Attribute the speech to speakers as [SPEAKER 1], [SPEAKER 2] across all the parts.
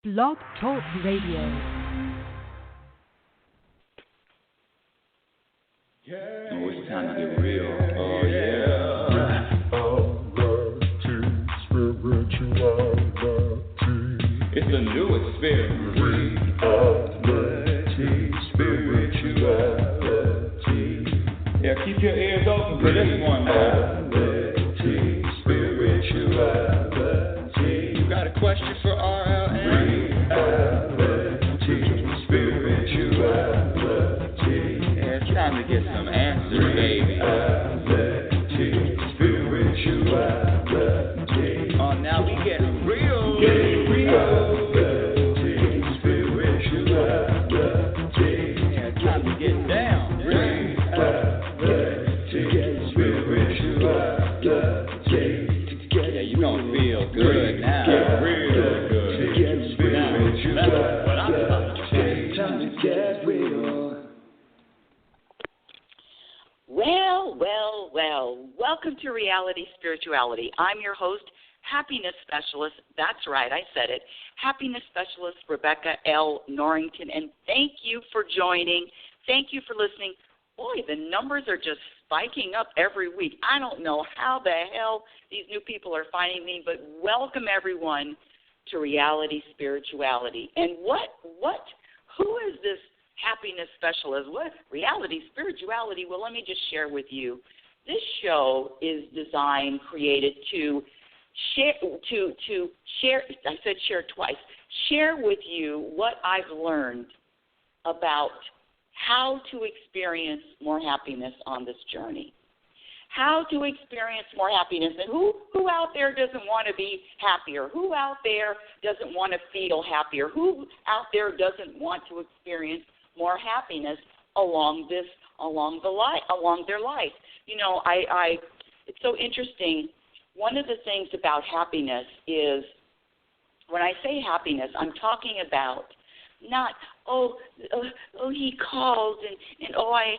[SPEAKER 1] Blog Talk Radio.
[SPEAKER 2] Oh, it's time to get real. Oh, yeah. It's the new experience. Reality. Yeah, keep your ears open for this one, man. Spirituality. You got a question for RLN? Spirituality. Yeah, it's time to get some answers, baby. Spirituality. Oh, now we getting real. Getting real. Spirituality. Yeah, it's time to get down. Yeah, you gonna feel good now. Real good. Now, that's what I'm talking about. Time to get real.
[SPEAKER 3] Well. Welcome to Reality Spirituality. I'm your host, Happiness Specialist. That's right, I said it. Happiness Specialist Rebecca L. Norrington. And thank you for joining. Thank you for listening. Boy, the numbers are just spiking up every week. I don't know how the hell these new people are finding me, but welcome everyone to Reality Spirituality. And who is this happiness specialist? What? Reality Spirituality? Well, let me just share with you. This show is designed, created to share, I said share twice, share with you what I've learned about how to experience more happiness on this journey. How to experience more happiness. And who out there doesn't want to be happier? Who out there doesn't want to feel happier? Who out there doesn't want to experience more happiness along their life? You know, it's so interesting. One of the things about happiness is, when I say happiness, I'm talking about not, he called and I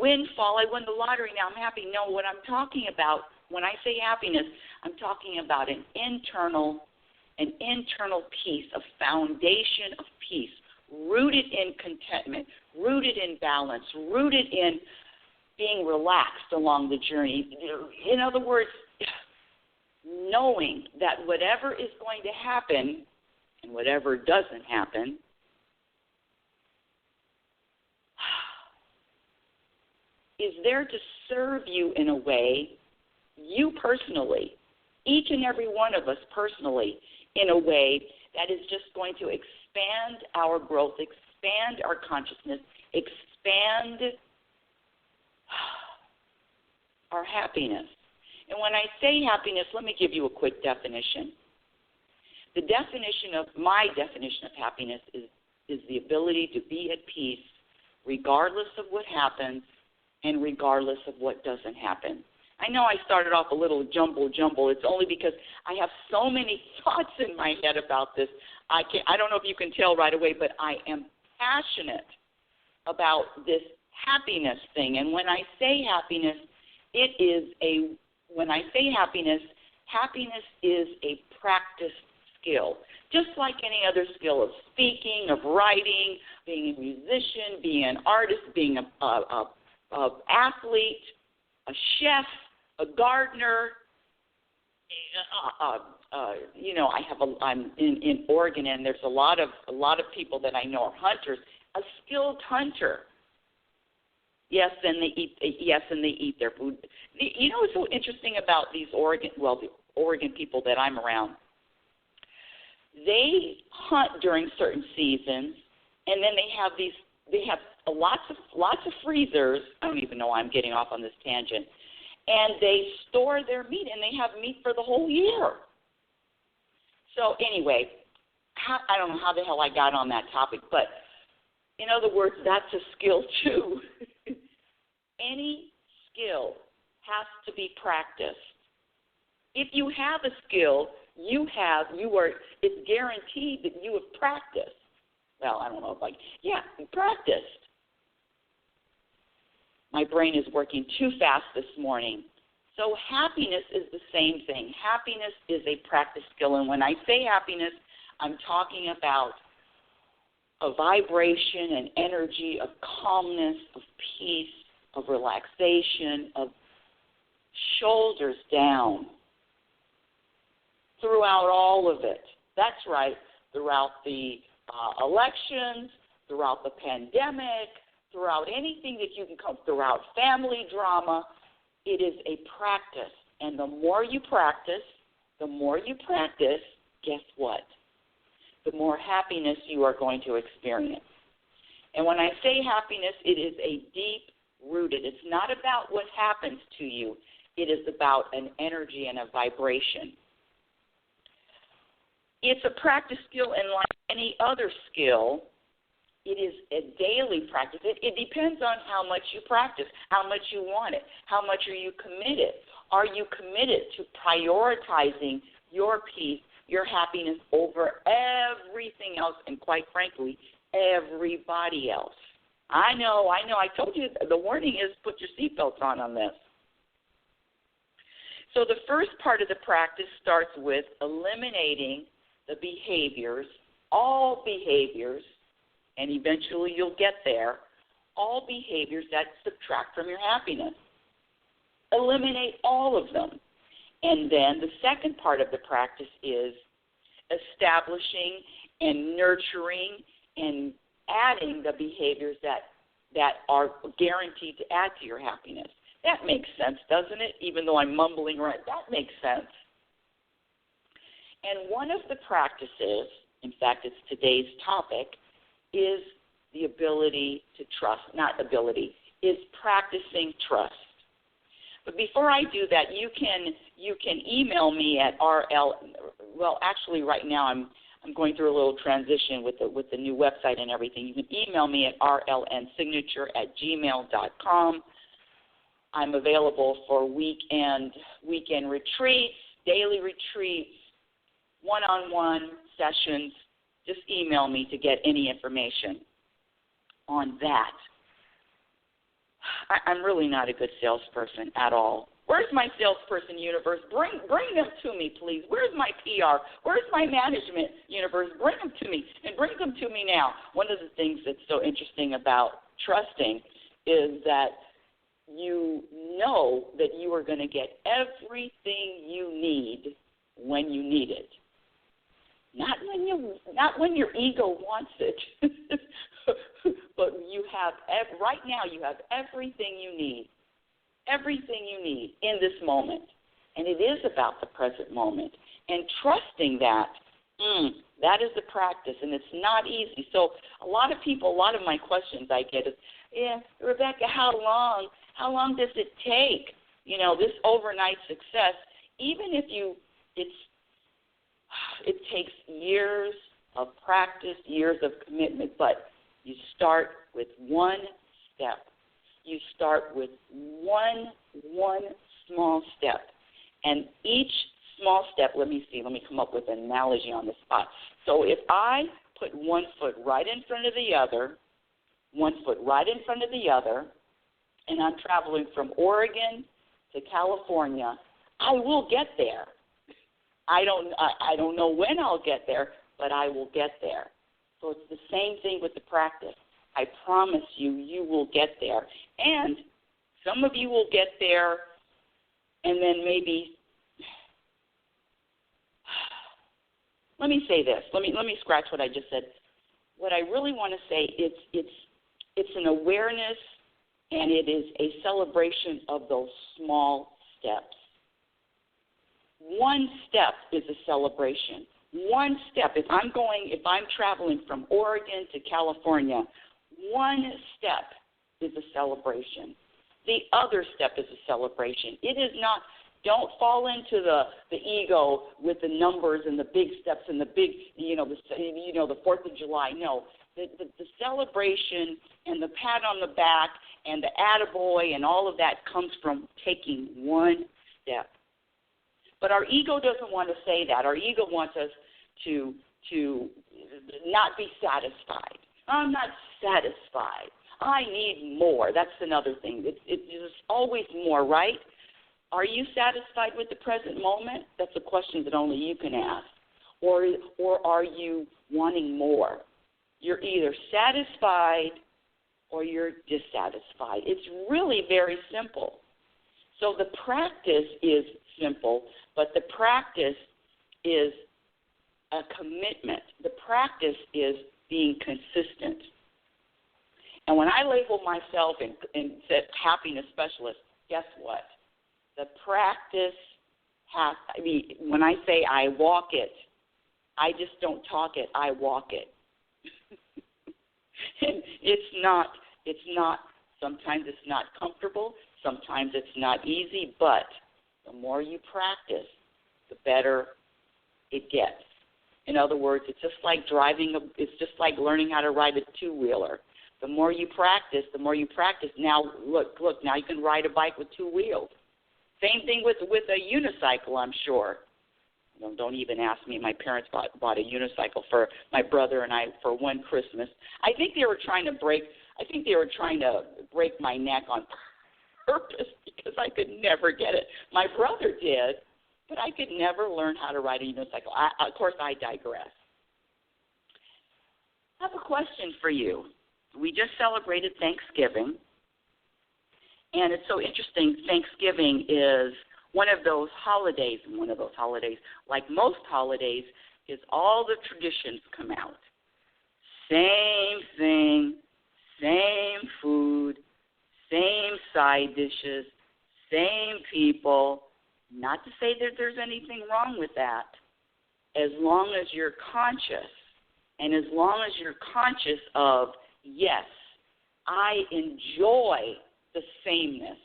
[SPEAKER 3] windfall, I won the lottery, now I'm happy. No, what I'm talking about when I say happiness, I'm talking about an internal peace, a foundation of peace, rooted in contentment, rooted in balance, rooted in being relaxed along the journey. In other words, knowing that whatever is going to happen and whatever doesn't happen is there to serve you in a way, you personally, each and every one of us personally, in a way that is just going to expand our growth, expand our consciousness, expand our happiness. And when I say happiness, let me give you a quick definition. My definition of happiness is the ability to be at peace regardless of what happens and regardless of what doesn't happen. I know I started off a little jumble. It's only because I have so many thoughts in my head about this. I don't know if you can tell right away, but I am passionate about this happiness thing. And when I say happiness, happiness is a practiced skill, just like any other skill of speaking, of writing, being a musician, being an artist, being an athlete, a chef, a gardener. I'm in Oregon, and there's a lot of people that I know are hunters. A skilled hunter. Yes, and they eat their food. You know what's so interesting about the Oregon people that I'm around? They hunt during certain seasons, and then they have lots of freezers. I don't even know why I'm getting off on this tangent. And they store their meat, and they have meat for the whole year. So anyway, I don't know how the hell I got on that topic, but in other words, that's a skill too. Any skill has to be practiced. If you have a skill, it's guaranteed that you have practiced. Well, I don't know practiced. My brain is working too fast this morning. So happiness is the same thing. Happiness is a practice skill. And when I say happiness, I'm talking about a vibration and energy of calmness, of peace, of relaxation, of shoulders down throughout all of it. That's right, throughout the elections, throughout the pandemic, throughout anything that you can come, throughout family drama. It is a practice. And the more you practice, guess what? The more happiness you are going to experience. And when I say happiness, it is a deep-rooted. It's not about what happens to you. It is about an energy and a vibration. It's a practice skill, and like any other skill, it is a daily practice. It depends on how much you practice, how much you want it, how much are you committed. Are you committed to prioritizing your peace, your happiness over everything else, and quite frankly, everybody else? I know. I told you the warning is put your seatbelts on this. So the first part of the practice starts with eliminating the behaviors, all behaviors, and eventually you'll get there, all behaviors that subtract from your happiness. Eliminate all of them. And then the second part of the practice is establishing and nurturing and adding the behaviors that are guaranteed to add to your happiness. That makes sense, doesn't it? Even though I'm mumbling right, that makes sense. And one of the practices, in fact, it's today's topic, is the ability to trust. Is practicing trust. But before I do that, you can email me at well, actually right now I'm going through a little transition with the new website and everything. You can email me at rlnsignature@gmail.com. I'm available for weekend retreats, daily retreats, one-on-one sessions. Just email me to get any information on that. I'm really not a good salesperson at all. Where's my salesperson universe? Bring them to me, please. Where's my PR? Where's my management universe? Bring them to me, and bring them to me now. One of the things that's so interesting about trusting is that you know that you are going to get everything you need when you need it. Not when your ego wants it, but right now you have everything you need in this moment. And it is about the present moment. And trusting that is the practice, and it's not easy. So a lot of my questions I get is, Rebecca, how long does it take? This overnight success, even if it takes years of practice, years of commitment, but you start with one step. You start with one small step. And each small step, let me come up with an analogy on the spot. So if I put one foot right in front of the other, and I'm traveling from Oregon to California, I will get there. I don't know when I'll get there, but I will get there. So it's the same thing with the practice. I promise you will get there. And some of you will get there, and then maybe, let me say this. Let me scratch what I just said. What I really want to say, it's an awareness, and it is a celebration of those small steps. One step is a celebration. One step. If I'm traveling from Oregon to California, one step is a celebration. The other step is a celebration. It is not. Don't fall into the ego with the numbers and the big steps and the big, the 4th of July. No, the celebration and the pat on the back and the attaboy and all of that comes from taking one step. But our ego doesn't want to say that. Our ego wants us to not be satisfied. I'm not satisfied. I need more. That's another thing. It's always more, right? Are you satisfied with the present moment? That's a question that only you can ask. or are you wanting more? You're either satisfied or you're dissatisfied. It's really very simple. So the practice is simple, but the practice is a commitment. The practice is being consistent. And when I label myself and said happiness specialist, guess what? The practice when I say I walk it, I just don't talk it, I walk it. And it's not, sometimes it's not comfortable, sometimes it's not easy, but the more you practice, the better it gets. In other words, it's just like it's just like learning how to ride a two-wheeler. The more you practice, now look, now you can ride a bike with two wheels. Same thing with a unicycle, I'm sure. Don't even ask me. My parents bought a unicycle for my brother and I for one Christmas. I think they were trying to break my neck on purpose because I could never get it. My brother did, but I could never learn how to ride a unicycle. Of course, I digress. I have a question for you. We just celebrated Thanksgiving, and it's so interesting. Thanksgiving is one of those holidays, like most holidays, is all the traditions come out. Same thing, same food, same side dishes, same people. Not to say that there's anything wrong with that, as long as you're conscious, and as long as you're conscious of, yes, I enjoy the sameness.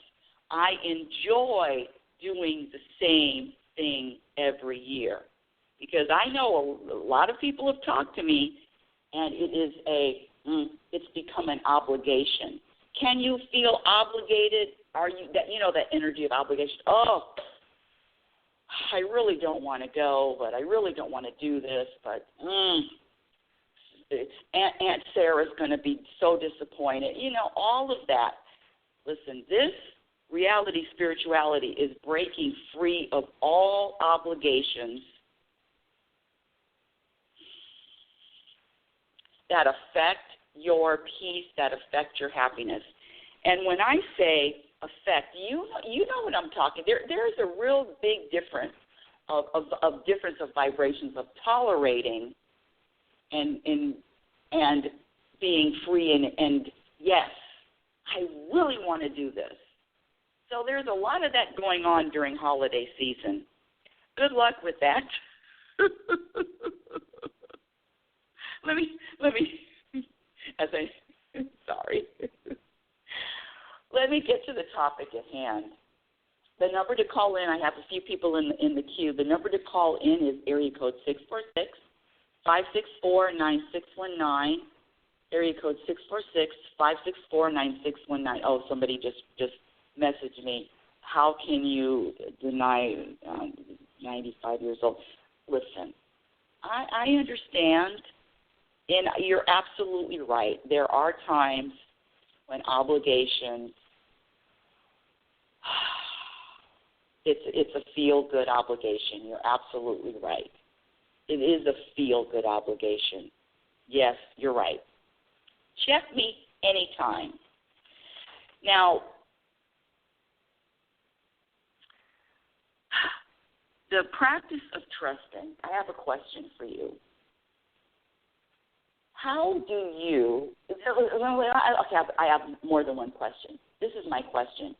[SPEAKER 3] I enjoy doing the same thing every year. Because I know a lot of people have talked to me, and it's become an obligation. Can you feel obligated? Are you that energy of obligation? Oh, I really don't want to go, but I really don't want to do this, but Aunt Sarah's going to be so disappointed. All of that. Listen, this reality spirituality is breaking free of all obligations that affect your peace, that affect your happiness. And when I say affect, you know what I'm talking. There is a real big difference of difference of vibrations of tolerating and being free and yes, I really want to do this. So there's a lot of that going on during holiday season. Good luck with that. Let me sorry. Let me get to the topic at hand. The number to call in, I have a few people in the queue. The number to call in is area code 646-564-9619. Area code 646-564-9619. Oh, somebody just messaged me. How can you deny 95 years old? Listen, I understand, and you're absolutely right. There are times when obligations, it's a feel-good obligation. You're absolutely right. It is a feel-good obligation. Yes, you're right. Check me anytime. Now, the practice of trusting, I have a question for you. How do you, I have more than one question. This is my question.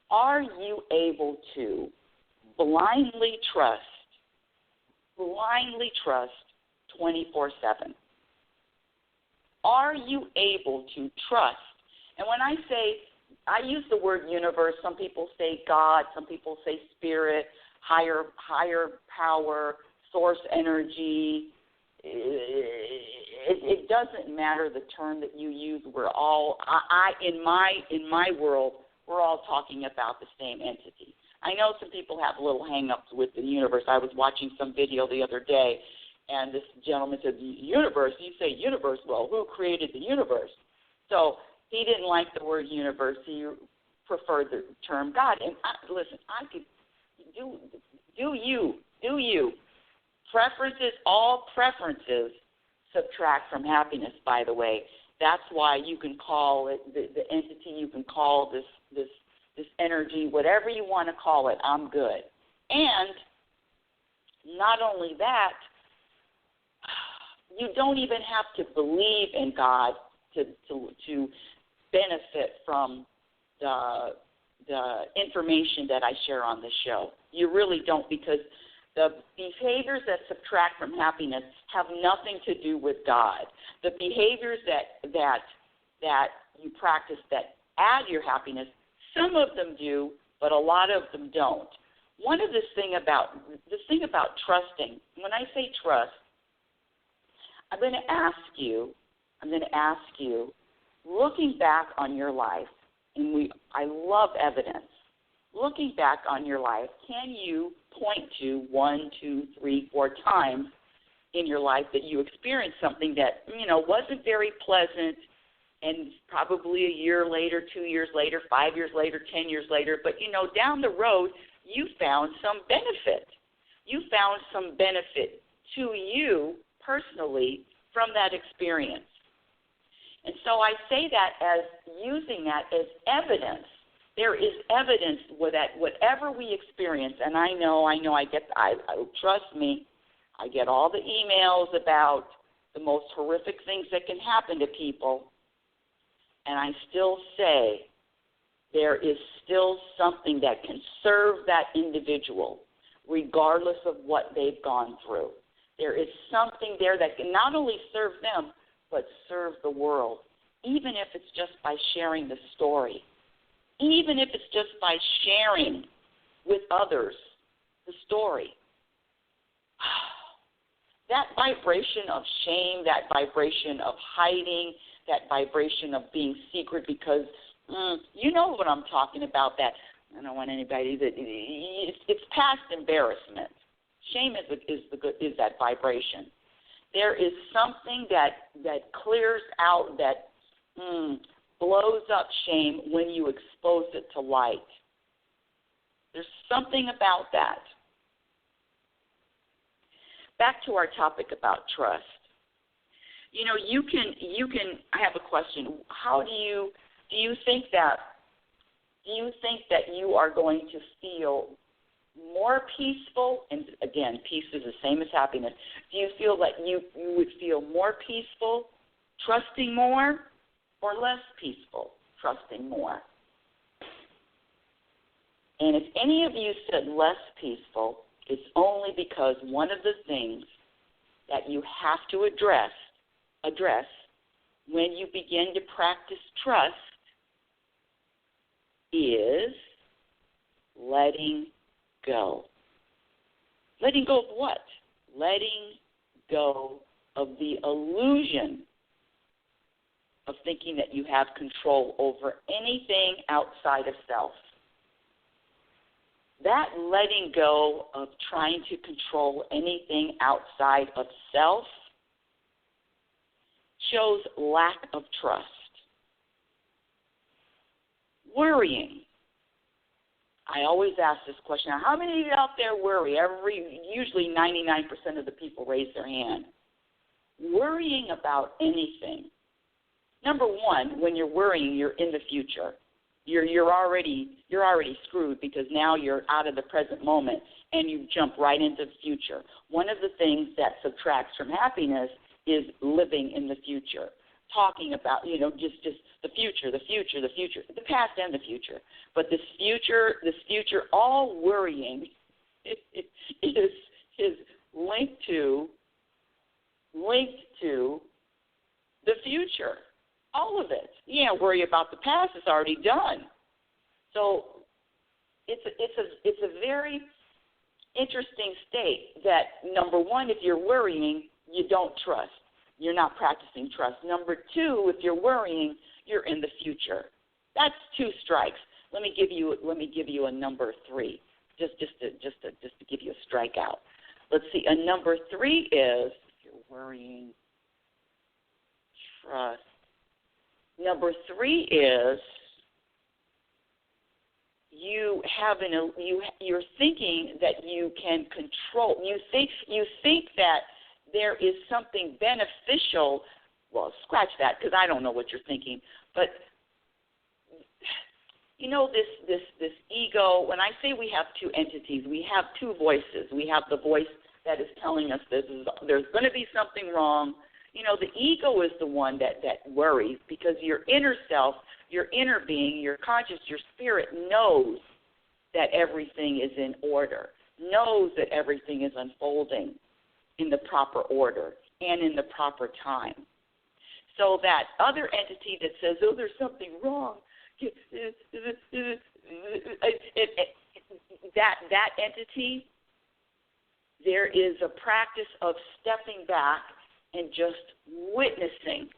[SPEAKER 3] Are you able to blindly trust 24/7? Are you able to trust? And when I say, I use the word universe, some people say God, some people say spirit, higher power, source energy. It doesn't matter the term that you use. We're all, in my world, we're all talking about the same entity. I know some people have little hang-ups with the universe. I was watching some video the other day, and this gentleman said, universe, you say universe, well, who created the universe? So he didn't like the word universe. He preferred the term God. And listen, I could do you. All preferences subtract from happiness, by the way. That's why you can call it the entity, you can call this energy, whatever you want to call it, I'm good. And not only that, you don't even have to believe in God to benefit from the information that I share on the show. You really don't, because the behaviors that subtract from happiness have nothing to do with God. The behaviors that you practice that add your happiness, some of them do, but a lot of them don't. One of the thing about trusting, when I say trust, I'm going to ask you, looking back on your life, and I love evidence. Looking back on your life, can you point to 1, 2, 3, 4 times in your life that you experienced something that, wasn't very pleasant, and probably a year later, 2 years later, 5 years later, 10 years later, but, down the road, you found some benefit. You found some benefit to you personally from that experience. And so I say that as using that as evidence. There is evidence that whatever we experience, and I trust me, I get all the emails about the most horrific things that can happen to people, and I still say there is still something that can serve that individual regardless of what they've gone through. There is something there that can not only serve them, but serve the world, even if it's just by sharing the story, even if it's just by sharing with others the story. That vibration of shame, that vibration of hiding, that vibration of being secret, because you know what I'm talking about, that I don't want anybody that it's past embarrassment. Shame is that vibration. There is something that clears out, that blows up shame when you expose it to light. There's something about that. Back to our topic about trust. You can. I have a question. How do you think that you are going to feel more peaceful? And again, peace is the same as happiness. Do you feel that you would feel more peaceful, trusting more, or less peaceful, trusting more? And if any of you said less peaceful, it's only because one of the things that you have to address when you begin to practice trust is letting go. Letting go of what? Letting go of the illusion of thinking that you have control over anything outside of self. That letting go of trying to control anything outside of self shows lack of trust. Worrying. I always ask this question, how many of you out there worry? Usually 99% of the people raise their hand. Worrying about anything. Number one, when you're worrying, you're in the future. You're already screwed, because now you're out of the present moment and you jump right into the future. One of the things that subtracts from happiness is living in the future, talking about just the future, the past and the future. But this future, all worrying is linked to the future. All of it. You can't worry about the past; it's already done. So it's a very interesting state that, number one, if you're worrying, you don't trust. You're not practicing trust. Number two, if you're worrying, you're in the future. That's 2 strikes. Let me give you a number 3, just to give you a strikeout. Let's see. A number 3 is, if you're worrying, trust. Number 3 is you're thinking that you can control. You think that there is something beneficial. Well, scratch that, because I don't know what you're thinking. But this ego. When I say we have two entities, we have two voices. We have the voice that is telling us there's going to be something wrong. The ego is the one that worries, because your inner self, your inner being, your conscious, your spirit knows that everything is in order, knows that everything is unfolding in the proper order and in the proper time. So that other entity that says, oh, there's something wrong, that entity, there is a practice of stepping back and just witnessing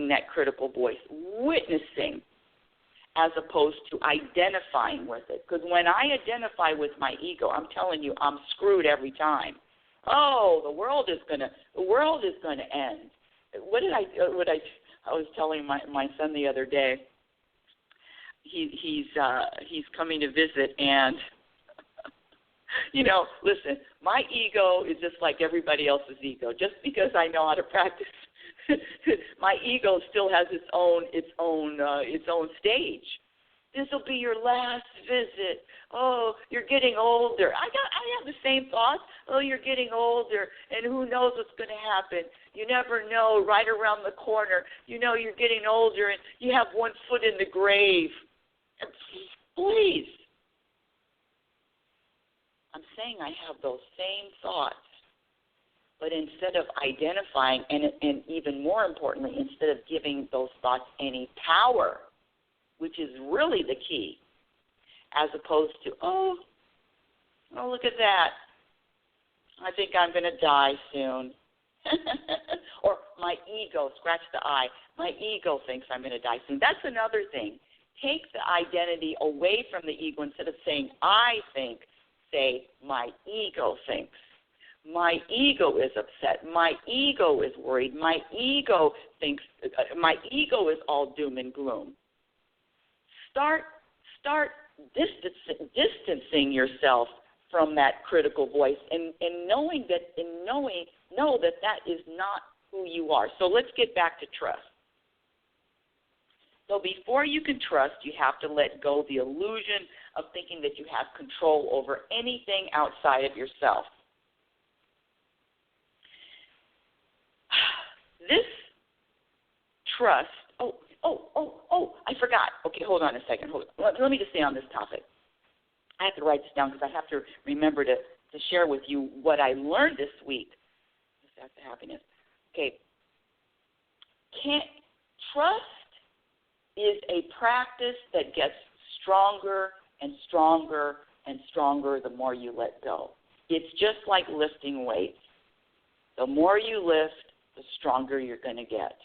[SPEAKER 3] that critical voice, witnessing, as opposed to identifying with it. Because when I identify with my ego, I'm telling you, I'm screwed every time. Oh, the world is gonna end. I was telling my son the other day. He's coming to visit, and listen, my ego is just like everybody else's ego. Just because I know how to practice, my ego still has its own stage. This will be your last visit. Oh, you're getting older. I have the same thoughts. Oh, you're getting older, and who knows what's going to happen. You never know. Right around the corner, you're getting older, and you have one foot in the grave. Please. I'm saying I have those same thoughts, but instead of identifying, and even more importantly, instead of giving those thoughts any power, which is really the key, as opposed to, oh, look at that. I think I'm going to die soon. Or my ego, scratch the I, my ego thinks I'm going to die soon. That's another thing. Take the identity away from the ego. Instead of saying I think, say my ego thinks. My ego is upset. My ego is worried. My ego thinks. My ego is all doom and gloom. Start distancing yourself from that critical voice, and know that is not who you are. So let's get back to trust. So before you can trust, you have to let go the illusion of thinking that you have control over anything outside of yourself. This trust, I forgot. Okay, hold on a second. Let me just stay on this topic. I have to write this down because I have to remember to share with you what I learned this week. That's the happiness. Okay. Trust is a practice that gets stronger and stronger and stronger the more you let go. It's just like lifting weights. The more you lift, the stronger you're going to get.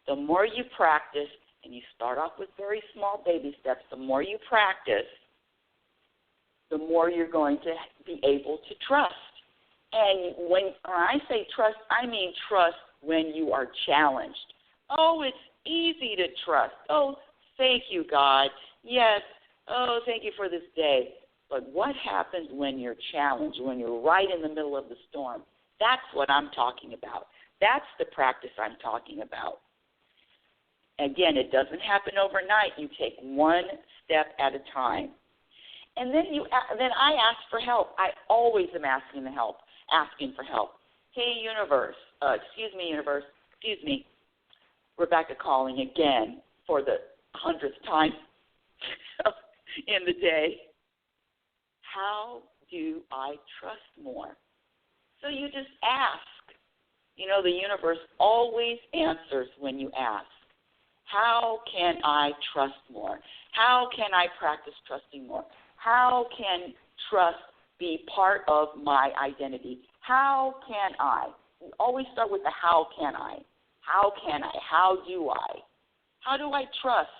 [SPEAKER 3] The more you practice, and you start off with very small baby steps, the more you practice, the more you're going to be able to trust. And when I say trust, I mean trust when you are challenged. Oh, it's easy to trust. Oh, thank you, God. Yes. Oh, thank you for this day. But what happens when you're challenged, when you're right in the middle of the storm? That's what I'm talking about. That's the practice I'm talking about. Again, it doesn't happen overnight. You take one step at a time. And then I ask for help. I always am asking for help. Hey, universe, excuse me, Rebecca calling again for the 100th time in the day. How do I trust more? So you just ask. The universe always answers when you ask. How can I trust more? How can I practice trusting more? How can trust be part of my identity? How can I? We always start with the how can I. How can I? How do I? How do I trust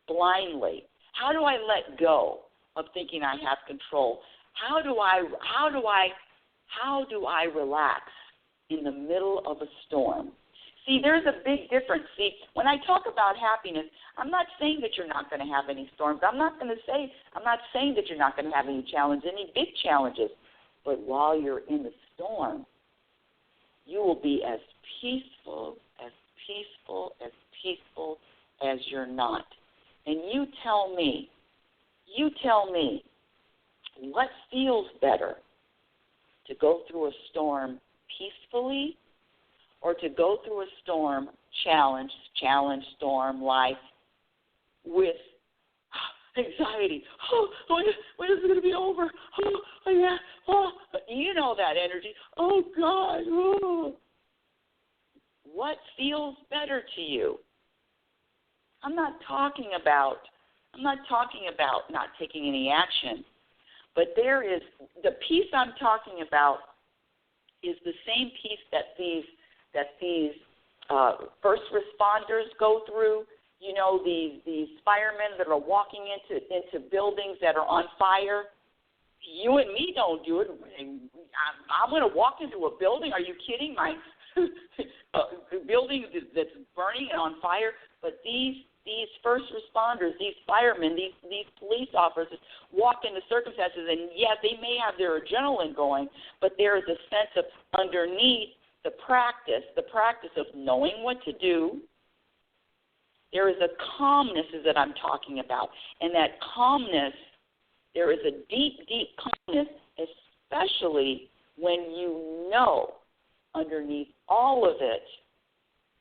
[SPEAKER 3] blindly? How do I let go of thinking I have control? How do I relax in the middle of a storm? See, there's a big difference. See, when I talk about happiness, I'm not saying that you're not going to have any storms. I'm not saying that you're not going to have any challenges, any big challenges. But while you're in the storm, you will be as peaceful as you're not. And you tell me, what feels better, to go through a storm peacefully or to go through a storm, challenge, storm, life, with anxiety? Oh, when is it going to be over? Oh, yeah. Oh, you know that energy. Oh, God. Oh. What feels better to you? I'm not talking about not taking any action, but there is the peace I'm talking about is the same peace that these first responders go through. You know, these firemen that are walking into buildings that are on fire. You and me don't do it. I'm going to walk into a building. Are you kidding? My building that's burning and on fire. But these first responders, these firemen, these police officers walk into circumstances, and yes, they may have their adrenaline going, but there is a sense of underneath the practice of knowing what to do. There is a calmness that I'm talking about, and that calmness, there is a deep, deep calmness, especially when you know underneath all of it,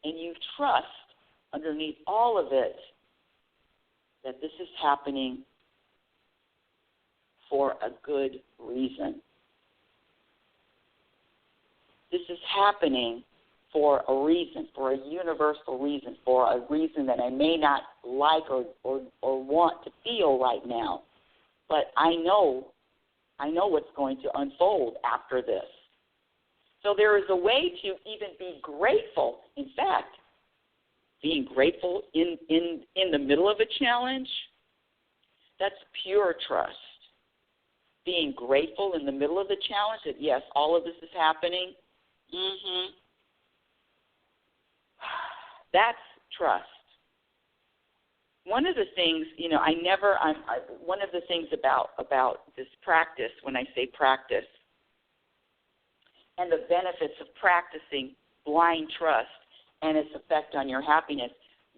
[SPEAKER 3] and you trust underneath all of it that this is happening for a good reason. This is happening for a reason, for a universal reason, for a reason that I may not like or want to feel right now. But I know what's going to unfold after this. So there is a way to even be grateful. In fact, being grateful in the middle of a challenge, that's pure trust. Being grateful in the middle of the challenge that, yes, all of this is happening, that's trust. One of the things, one of the things about this practice, when I say practice, and the benefits of practicing blind trust and its effect on your happiness,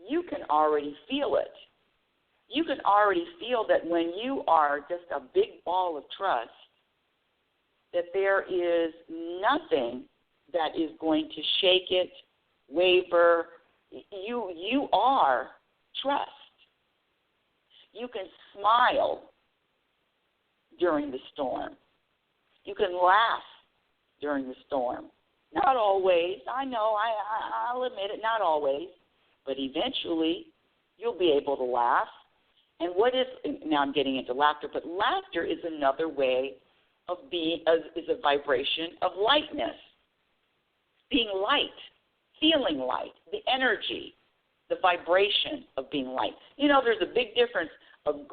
[SPEAKER 3] you can already feel it. You can already feel that when you are just a big ball of trust, that there is nothing that is going to shake it, waver. You are trust. You can smile during the storm. You can laugh during the storm. Not always. I know, I'll admit it, not always. But eventually, you'll be able to laugh. And now I'm getting into laughter, but laughter is another way of being, is a vibration of lightness. Being light, feeling light, the energy, the vibration of being light. You know, there's a big difference of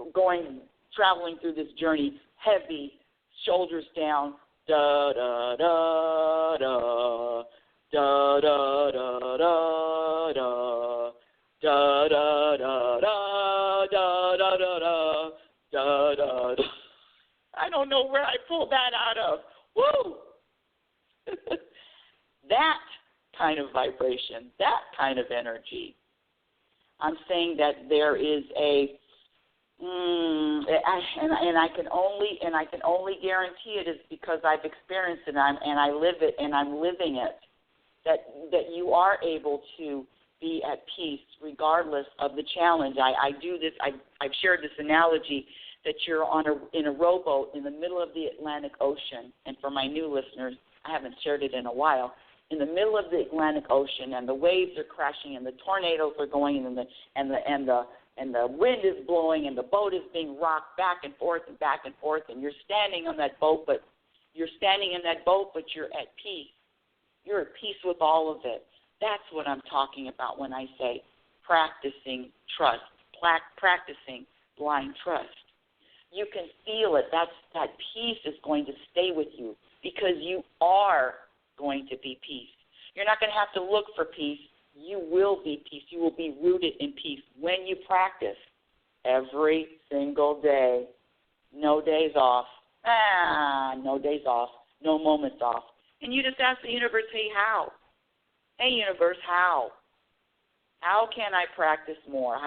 [SPEAKER 3] traveling through this journey, heavy, shoulders down, da da da da, da da da da da, da da da da, da da da da, da da da. I don't know where I pulled that out of. Woo! That kind of vibration, that kind of energy. I'm saying that there is and I can only guarantee it is because I've experienced it and I live it and I'm living it. That you are able to be at peace regardless of the challenge. I do this. I've shared this analogy that you're in a rowboat in the middle of the Atlantic Ocean, and for my new listeners, I haven't shared it in a while. In the middle of the Atlantic Ocean, and the waves are crashing, and the tornadoes are going, and the wind is blowing, and the boat is being rocked back and forth, and you're standing on that boat, but you're at peace. You're at peace with all of it. That's what I'm talking about when I say practicing trust, practicing blind trust. You can feel it. That peace is going to stay with you because you are going to be peace. You're not going to have to look for peace. you will be peace. You will be rooted in peace when you practice every single day. No days off. No days off. No moments off. And you just ask the universe, hey, how? Hey, universe, how? How can I practice more?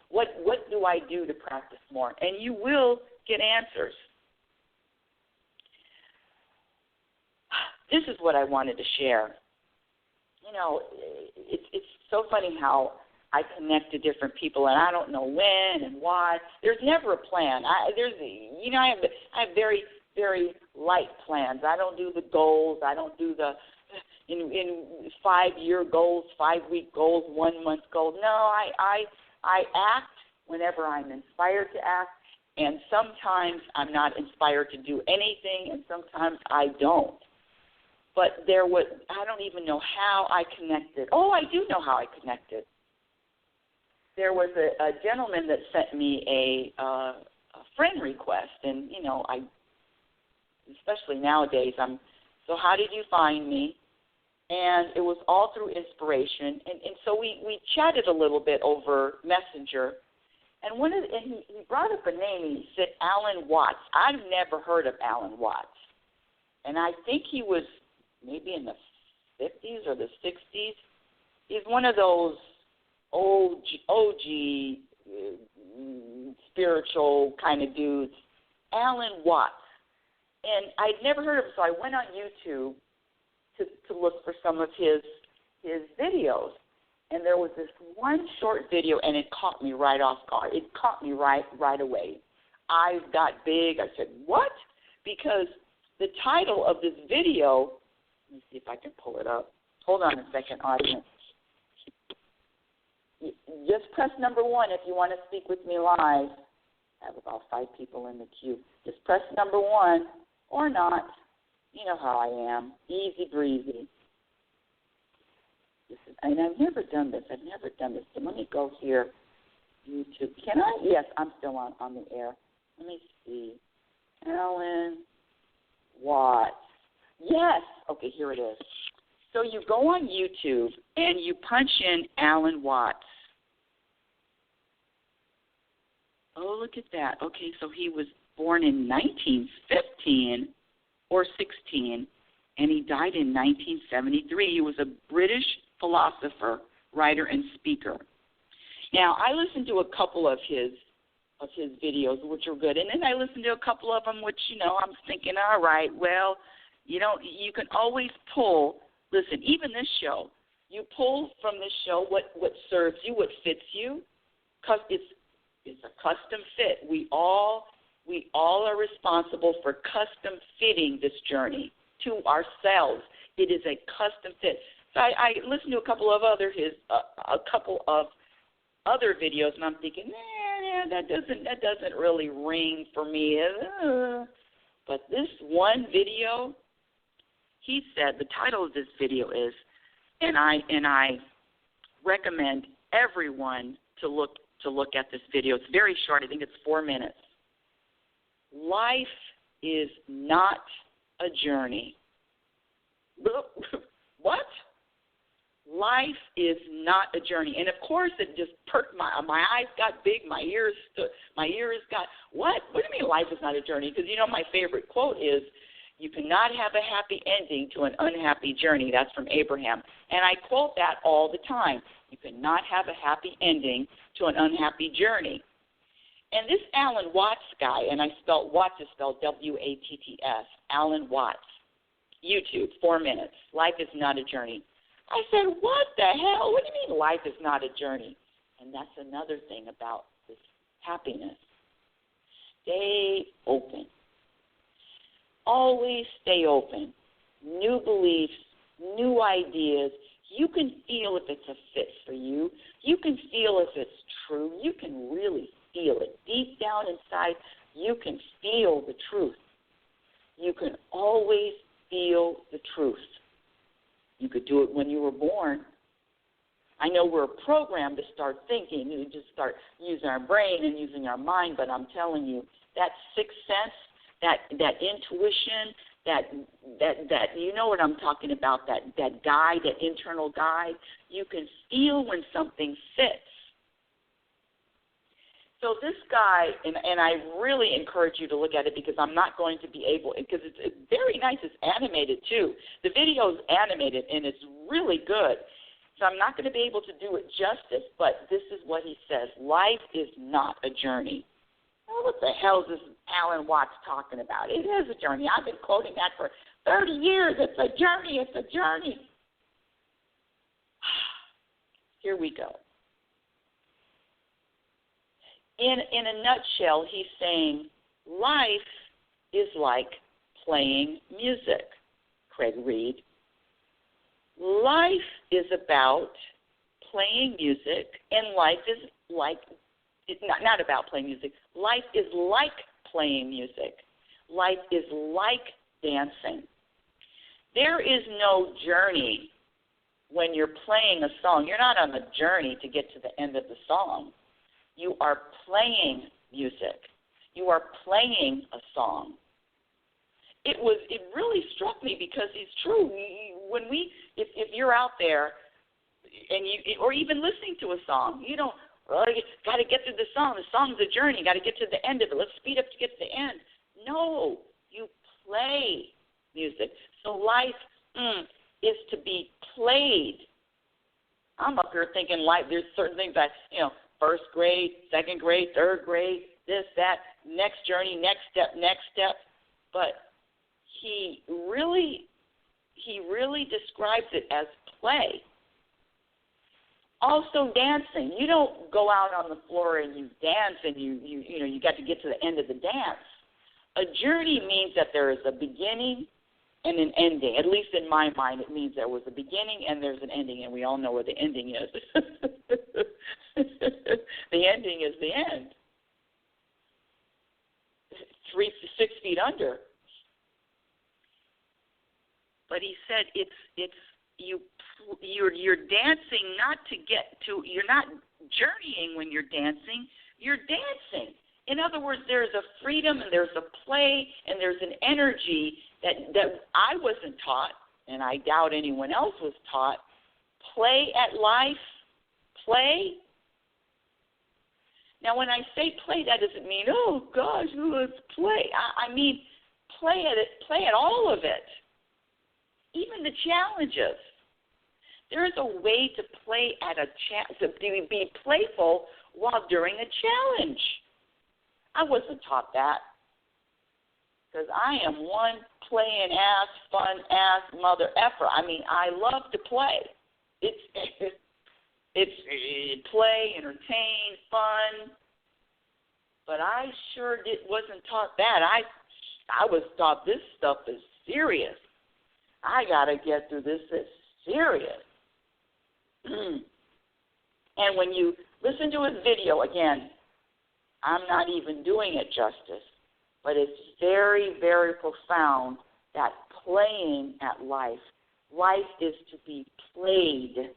[SPEAKER 3] What do I do to practice more? And you will get answers. This is what I wanted to share. You know, it's so funny how I connect to different people, and I don't know when and why. There's never a plan. I have very, very light plans. I don't do the goals. I don't do the in 5-year goals, 5-week goals, 1-month goals. No, I act whenever I'm inspired to act, and sometimes I'm not inspired to do anything, and sometimes I don't. But I don't even know how I connected. Oh, I do know how I connected. There was a gentleman that sent me a friend request, and, you know, especially nowadays, so how did you find me? And it was all through inspiration. And so we chatted a little bit over Messenger. And he brought up a name. He said Alan Watts. I've never heard of Alan Watts. And I think he was maybe in the 50s or the 60s. He's one of those OG spiritual kind of dudes. Alan Watts. And I'd never heard of him, so I went on YouTube to look for some of his videos. And there was this one short video, and it caught me right off guard. It caught me right away. Eyes got big. I said, what? Because the title of this video, let me see if I can pull it up. Hold on a second, audience. Just press number 1 if you want to speak with me live. I have about 5 people in the queue. Just press number 1 or not. You know how I am. Easy breezy. And I've never done this. So let me go here. YouTube. Can I? Yes, I'm still on the air. Let me see. Alan Watts. Yes. Okay, here it is. So you go on YouTube and you punch in Alan Watts. Oh, look at that. Okay, so he was born in 1915 or 16, and he died in 1973. He was a British philosopher, writer, and speaker. Now, I listened to a couple of his videos, which are good, and then I listened to a couple of them, which, you know, I'm thinking, all right, well, you can always pull. Listen, even this show, you pull from this show what serves you, what fits you, because it's a custom fit. We all are responsible for custom fitting this journey to ourselves. It is a custom fit. So I listened to a couple of other videos, and I'm thinking, that doesn't really ring for me. But this one video, he said the title of this video is, and I recommend everyone to look at this video. It's very short. I think it's 4 minutes. Life is not a journey. What? Life is not a journey. And, of course, it just perked my eyes got big, my ears got, what? What do you mean life is not a journey? Because, you know, my favorite quote is, you cannot have a happy ending to an unhappy journey. That's from Abraham. And I quote that all the time. You cannot have a happy ending to an unhappy journey. And this Alan Watts guy, and Watts is spelled W-A-T-T-S, Alan Watts, YouTube, 4 minutes. Life is not a journey. I said, what the hell? What do you mean life is not a journey? And that's another thing about this happiness. Stay open. Always stay open. New beliefs, new ideas. You can feel if it's a fit for you. You can feel if it's true. You can really feel it. Deep down inside, you can feel the truth. You can always feel the truth. You could do it when you were born. I know we're programmed to start thinking. We just start using our brain and using our mind, but I'm telling you, that sixth sense, that intuition, that you know what I'm talking about, that guide, that internal guide. You can feel when something fits. So this guy, and I really encourage you to look at it because I'm not going to be able, because it's very nice. It's animated too. The video is animated and it's really good. So I'm not going to be able to do it justice, but this is what he says. Life is not a journey. Well, what the hell is this Alan Watts talking about? It is a journey. I've been quoting that for 30 years. It's a journey. It's a journey. Here we go. In a nutshell, he's saying life is like playing music, Craig Reed. Life is about playing music, and life is like, it's not about playing music. Life is like playing music. Life is like dancing. There is no journey when you're playing a song. You're not on the journey to get to the end of the song. You are playing music. You are playing a song. It really struck me because it's true. When if you're out there and or even listening to a song, you don't, you got to get through the song. The song's a journey. You got to get to the end of it. Let's speed up to get to the end. No, you play music. So life is to be played. I'm up here thinking life. There's certain things that first grade, second grade, third grade, this, that, next journey, next step. But he really describes it as play. Also dancing. You don't go out on the floor and you dance and you got to get to the end of the dance. A journey means that there is a beginning and an ending. At least in my mind, it means there was a beginning and there's an ending, and we all know where the ending is. The ending is the end. 6 feet under. But he said you're dancing not to get to. You're not journeying when you're dancing. You're dancing. In other words, there's a freedom and there's a play and there's an energy that I wasn't taught, and I doubt anyone else was taught. Play at life. Play. Now, when I say play, that doesn't mean, oh, gosh, let's play. I mean, play at it. Play at all of it. Even the challenges. There is a way to play at to be playful while during a challenge. I wasn't taught that because I am one playing ass, fun ass mother effer. I mean, I love to play. It's play, entertain, fun. But I sure wasn't taught that. I was taught this stuff is serious. I got to get through this. It's serious. And when you listen to his video, again, I'm not even doing it justice, but it's very, very profound that playing at life is to be played,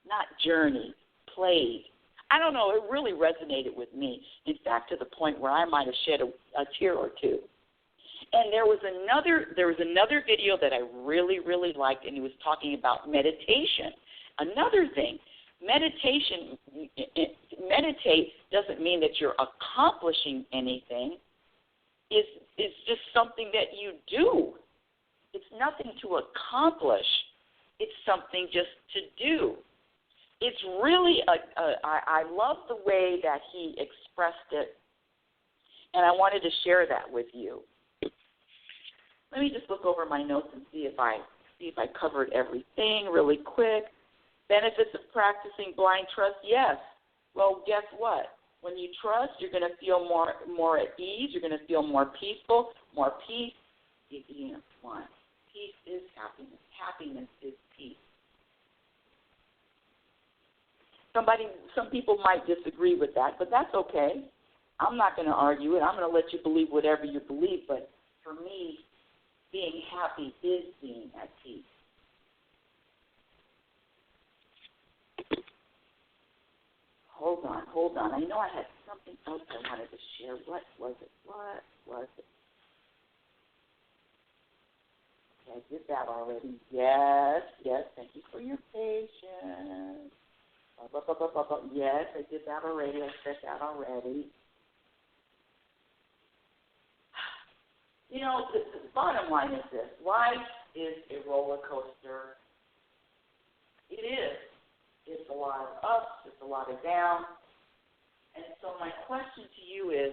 [SPEAKER 3] not journeyed, played. I don't know, it really resonated with me. In fact, to the point where I might have shed a tear or two. And there was another video that I really, really liked, and he was talking about meditation. Another thing, meditate doesn't mean that you're accomplishing anything. It's just something that you do. It's nothing to accomplish. It's something just to do. It's really I love the way that he expressed it, and I wanted to share that with you. Let me just look over my notes and see if I covered everything really quick. Benefits of practicing blind trust, yes. Well, guess what? When you trust, you're going to feel more at ease. You're going to feel more peaceful. More peace is one. Peace is happiness. Happiness is peace. Some people might disagree with that, but that's okay. I'm not going to argue it. I'm going to let you believe whatever you believe. But for me, being happy is being at peace. Hold on. I know I had something else I wanted to share. What was it? I did that already. Yes. Thank you for your patience. Yes, I did that already. I said that already. You know, the bottom line is this. Life is a roller coaster. It is. It's a lot of ups. It's a lot of downs. And so my question to you is,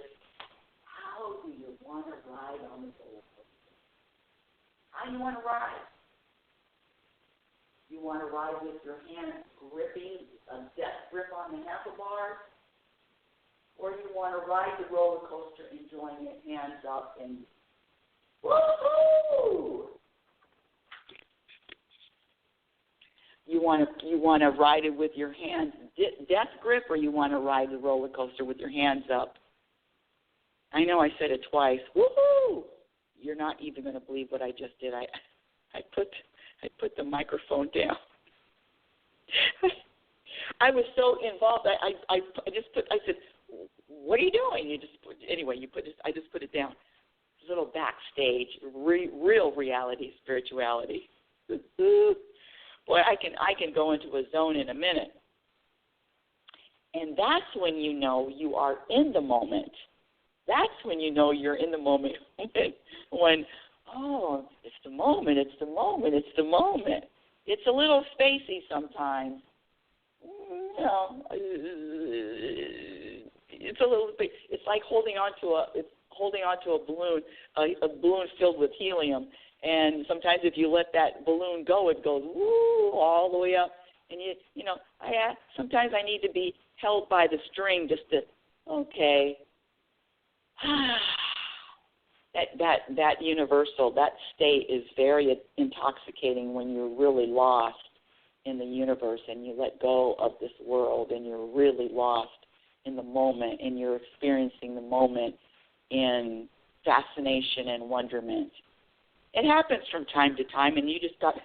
[SPEAKER 3] how do you want to ride on the roller coaster? How do you want to ride? You want to ride with your hand gripping a death grip on the handlebars? Or you want to ride the roller coaster enjoying it, hands up and woohoo! You want to ride it with your hands death grip, or you want to ride the roller coaster with your hands up? I know I said it twice. Woohoo! You're not even going to believe what I just did. I put the microphone down. I was so involved. I said, "What are you doing?" I just put it down. A little backstage, real reality spirituality. Boy, I can go into a zone in a minute. And that's when you know you are in the moment. That's when you know you're in the moment. when, oh, it's the moment, it's the moment, it's the moment. It's a little spacey sometimes. You know, it's a little bit. It's like holding on to a balloon, a balloon filled with helium. And sometimes if you let that balloon go, it goes woo all the way up. And sometimes I need to be held by the string just to, okay. That universal, that state is very intoxicating when you're really lost in the universe and you let go of this world and you're really lost in the moment and you're experiencing the moment in fascination and wonderment. It happens from time to time, and you just got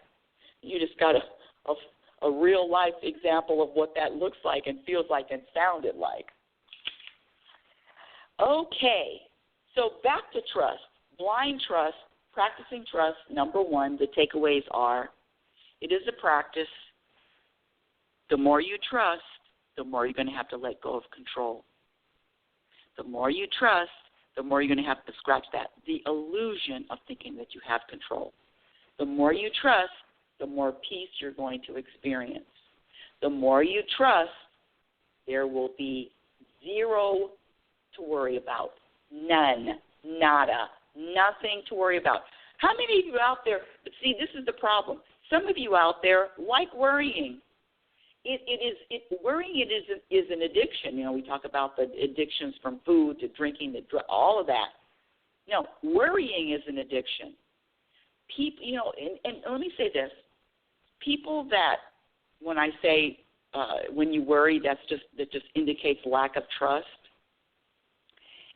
[SPEAKER 3] a real life example of what that looks like and feels like and sounded like. Okay, so back to trust. Blind trust, practicing trust, number one, the takeaways are, it is a practice. The more you trust, the more you're going to have to let go of control. The more you trust, the more you're going to have to scratch the illusion of thinking that you have control. The more you trust, the more peace you're going to experience. The more you trust, there will be zero to worry about. None. Nada. Nothing to worry about. How many of you out there, see, this is the problem. Some of you out there like worrying. Worrying is an addiction. You know, we talk about the addictions from food to drinking to all of that. No, worrying is an addiction. People, and let me say this: people that, when I say when you worry, that just indicates lack of trust,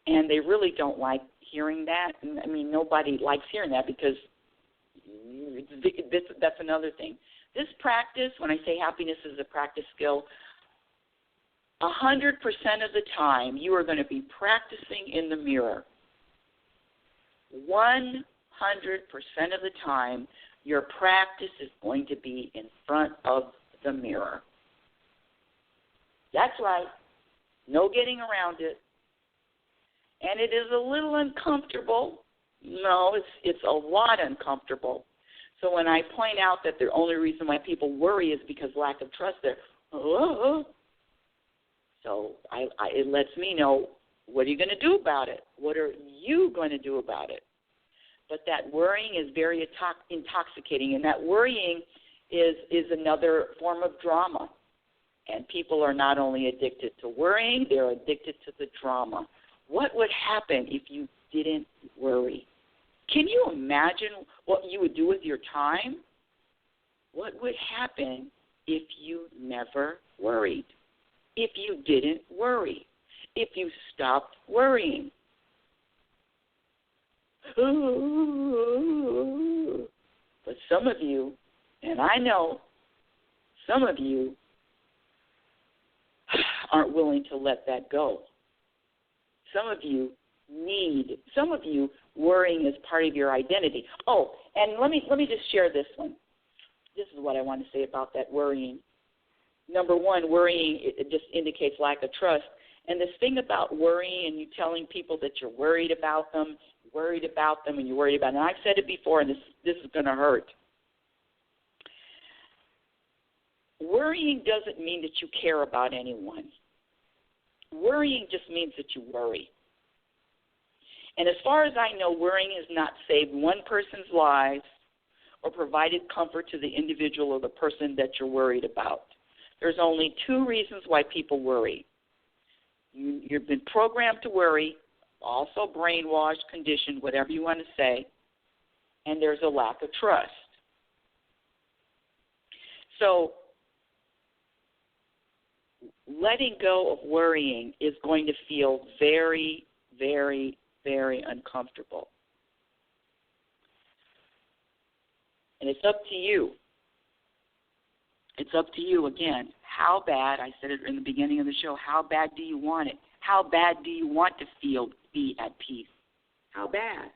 [SPEAKER 3] and they really don't like hearing that. I mean, nobody likes hearing that because that's another thing. This practice, when I say happiness is a practice skill, 100% of the time you are going to be practicing in the mirror. 100% of the time your practice is going to be in front of the mirror. That's right. No getting around it. And it is a little uncomfortable. No, it's a lot uncomfortable. So when I point out that the only reason why people worry is because lack of trust, they're, oh. So it lets me know, what are you going to do about it? What are you going to do about it? But that worrying is very intoxicating, and that worrying is another form of drama. And people are not only addicted to worrying, they're addicted to the drama. What would happen if you didn't worry? Can you imagine what you would do with your time? What would happen if you never worried? If you didn't worry? If you stopped worrying? But some of you, and I know some of you, aren't willing to let that go. Some of you worrying is part of your identity. Oh, and let me just share this one. This is what I want to say about that worrying. Number one, worrying, it just indicates lack of trust. And this thing about worrying and you telling people that you're worried about them, and you're worried about them, and I've said it before, and this is going to hurt. Worrying doesn't mean that you care about anyone. Worrying just means that you worry. And as far as I know, worrying has not saved one person's lives or provided comfort to the individual or the person that you're worried about. There's only two reasons why people worry. You've been programmed to worry, also brainwashed, conditioned, whatever you want to say, and there's a lack of trust. So letting go of worrying is going to feel very, very, very uncomfortable. And it's up to you. It's up to you, again, how bad, I said it in the beginning of the show, how bad do you want it? How bad do you want to be at peace? How bad?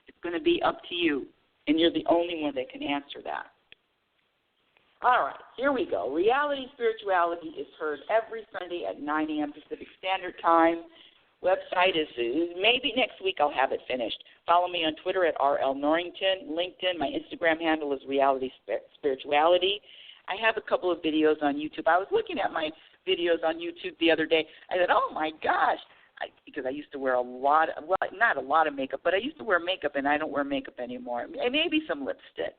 [SPEAKER 3] It's going to be up to you, and you're the only one that can answer that. All right, here we go. Reality Spirituality is heard every Sunday at 9 a.m. Pacific Standard Time. Website is maybe next week I'll have it finished. Follow me on Twitter at RL Norrington. LinkedIn, my Instagram handle is Reality Spirituality. I have a couple of videos on YouTube. I was looking at my videos on YouTube the other day. I said, oh, my gosh, because I used to wear not a lot of makeup, but I used to wear makeup, and I don't wear makeup anymore. Maybe some lipstick.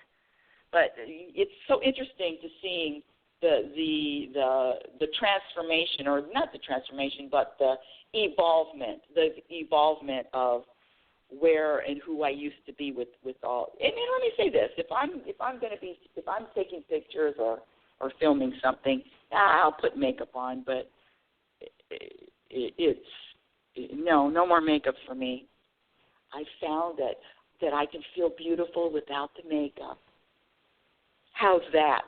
[SPEAKER 3] But it's so interesting to seeing the transformation, or not the transformation, but the evolvement of where and who I used to be with all. And let me say this: if I'm taking pictures or filming something, I'll put makeup on. But it's no more makeup for me. I found that I can feel beautiful without the makeup. How's that?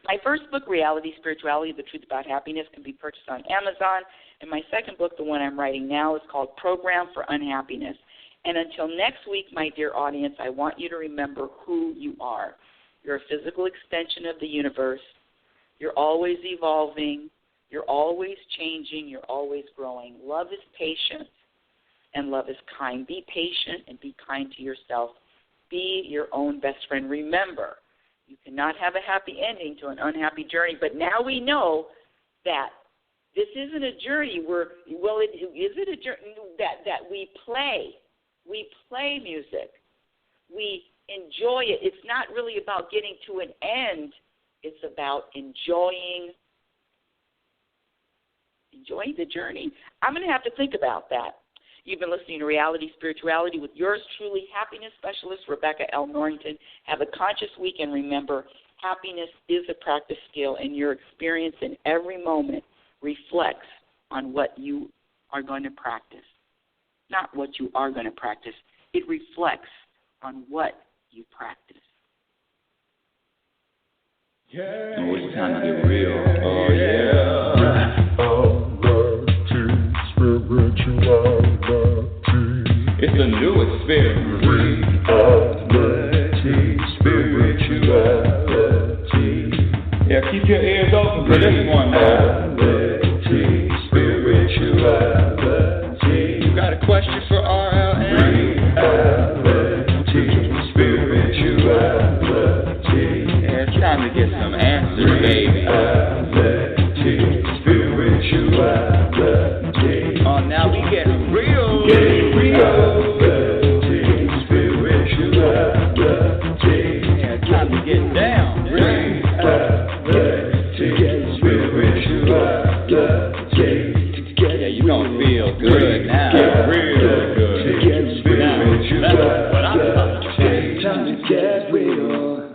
[SPEAKER 3] My first book, Reality Spirituality, The Truth About Happiness, can be purchased on Amazon. And my second book, the one I'm writing now, is called Program for Unhappiness. And until next week, my dear audience, I want you to remember who you are. You're a physical extension of the universe. You're always evolving. You're always changing. You're always growing. Love is patient, and love is kind. Be patient and be kind to yourself. Be your own best friend. Remember, you cannot have a happy ending to an unhappy journey, but now we know that this isn't a journey where, is it a journey that we play? We play music. We enjoy it. It's not really about getting to an end. It's about enjoying the journey. I'm going to have to think about that. You've been listening to Reality Spirituality with yours truly, happiness specialist Rebecca L. Norrington. Have a conscious week, and remember, happiness is a practice skill, and your experience in every moment reflects on what you are going to practice. Not what you are going to practice. It reflects on what you practice.
[SPEAKER 2] Yeah. Oh, it's time to get real. Oh, yeah. It's a new experience. Reality Spirituality. Yeah, keep your ears open for this one now. Reality Spirituality. You got a question for RLN? Reality Spirituality. Yeah, it's time to get some answers, baby. Reality Spirituality. Oh, now we get real. Getting real. Yeah, it's time to get down. Yeah, you gonna feel good now. Get real good. Now, that's what I'm talking about. Time to get real.